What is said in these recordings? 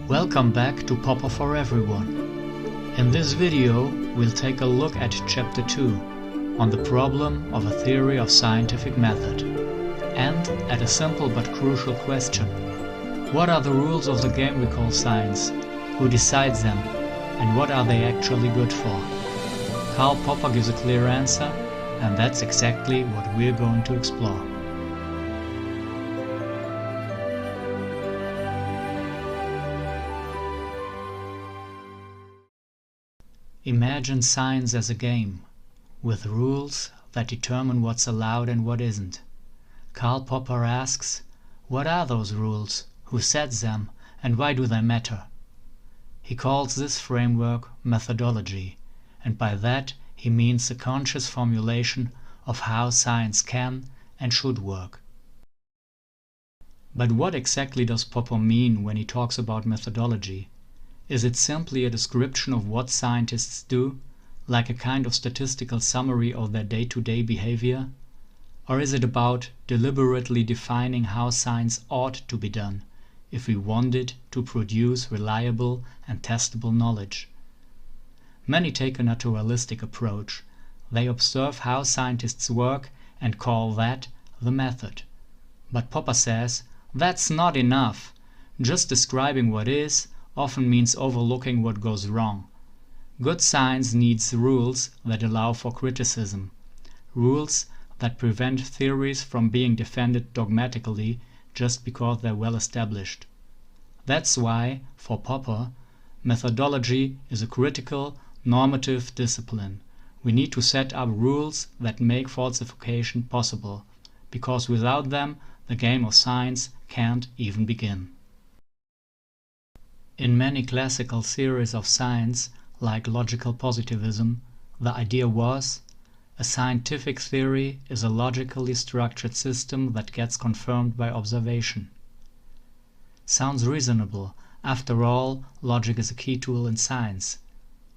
Welcome back to Popper for Everyone. In this video, we'll take a look at Chapter 2 on the problem of a theory of scientific method, and at a simple but crucial question. What are the rules of the game we call science? Who decides them? And what are they actually good for? Karl Popper gives a clear answer, and that's exactly what we're going to explore. Imagine science as a game, with rules that determine what's allowed and what isn't. Karl Popper asks, what are those rules, who sets them, and why do they matter? He calls this framework methodology, and by that he means the conscious formulation of how science can and should work. But what exactly does Popper mean when he talks about methodology? Is it simply a description of what scientists do, like a kind of statistical summary of their day-to-day behavior? Or is it about deliberately defining how science ought to be done, if we wanted to produce reliable and testable knowledge? Many take a naturalistic approach. They observe how scientists work and call that the method. But Popper says that's not enough. Just describing what is often means overlooking what goes wrong. Good science needs rules that allow for criticism, rules that prevent theories from being defended dogmatically just because they're well established. That's why, for Popper, methodology is a critical, normative discipline. We need to set up rules that make falsification possible, because without them, the game of science can't even begin. In many classical theories of science, like logical positivism, the idea was a scientific theory is a logically structured system that gets confirmed by observation. Sounds reasonable. After all, logic is a key tool in science.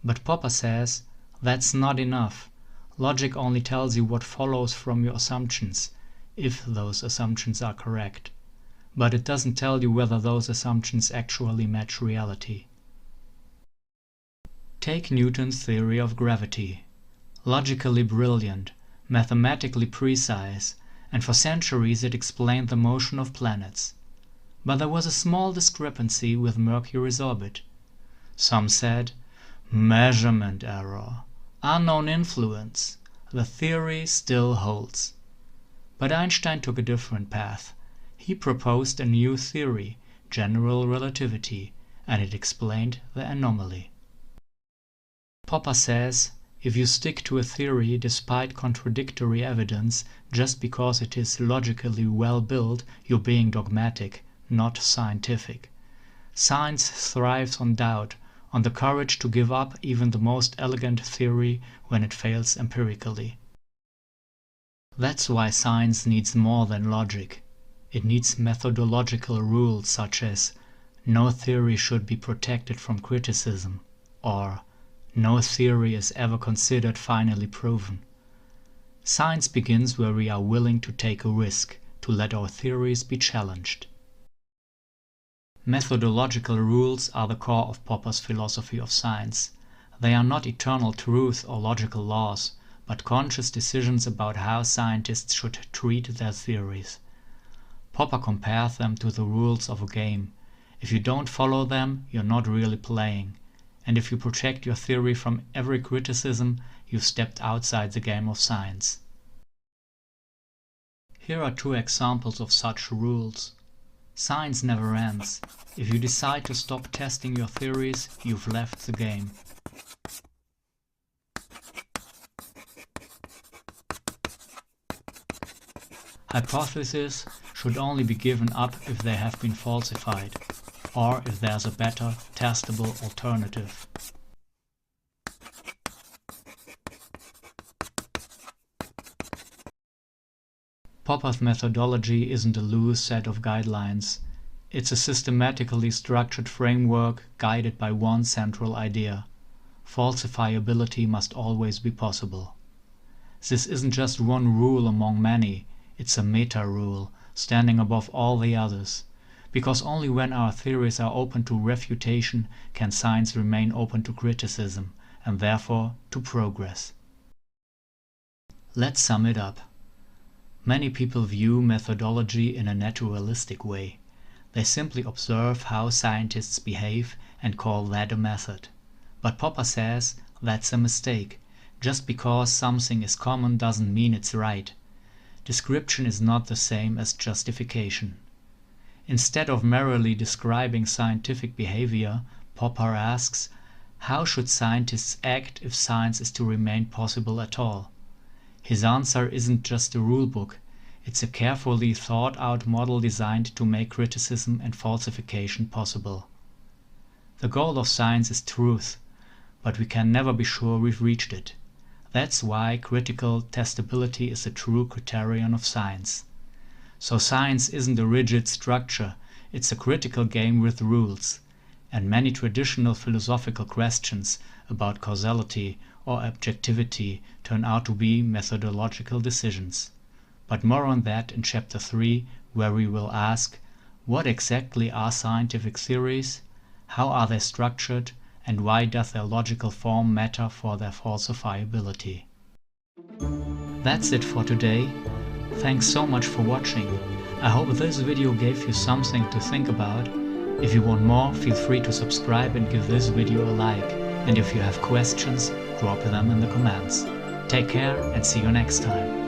But Popper says that's not enough. Logic only tells you what follows from your assumptions, if those assumptions are correct. But it doesn't tell you whether those assumptions actually match reality. Take Newton's theory of gravity. Logically brilliant, mathematically precise, and for centuries it explained the motion of planets. But there was a small discrepancy with Mercury's orbit. Some said, measurement error, unknown influence. The theory still holds. But Einstein took a different path. He proposed a new theory, general relativity, and it explained the anomaly. Popper says, if you stick to a theory despite contradictory evidence just because it is logically well built, you're being dogmatic, not scientific. Science thrives on doubt, on the courage to give up even the most elegant theory when it fails empirically. That's why science needs more than logic. It needs methodological rules such as no theory should be protected from criticism, or no theory is ever considered finally proven. Science begins where we are willing to take a risk, to let our theories be challenged. Methodological rules are the core of Popper's philosophy of science. They are not eternal truth or logical laws, but conscious decisions about how scientists should treat their theories. Popper compares them to the rules of a game. If you don't follow them, you're not really playing. And if you protect your theory from every criticism, you've stepped outside the game of science. Here are two examples of such rules. Science never ends. If you decide to stop testing your theories, you've left the game. Hypotheses should only be given up if they have been falsified, or if there's a better, testable alternative. Popper's methodology isn't a loose set of guidelines. It's a systematically structured framework guided by one central idea. Falsifiability must always be possible. This isn't just one rule among many. It's a meta-rule, standing above all the others, because only when our theories are open to refutation can science remain open to criticism, and therefore to progress. Let's sum it up. Many people view methodology in a naturalistic way. They simply observe how scientists behave and call that a method. But Popper says that's a mistake. Just because something is common doesn't mean it's right. Description is not the same as justification. Instead of merely describing scientific behavior, Popper asks, how should scientists act if science is to remain possible at all? His answer isn't just a rulebook, it's a carefully thought out model designed to make criticism and falsification possible. The goal of science is truth, but we can never be sure we've reached it. That's why critical testability is a true criterion of science. So science isn't a rigid structure, it's a critical game with rules, and many traditional philosophical questions about causality or objectivity turn out to be methodological decisions. But more on that in Chapter 3, where we will ask, what exactly are scientific theories, how are they structured, and why does their logical form matter for their falsifiability? That's it for today. Thanks so much for watching. I hope this video gave you something to think about. If you want more, feel free to subscribe and give this video a like. And if you have questions, drop them in the comments. Take care and see you next time.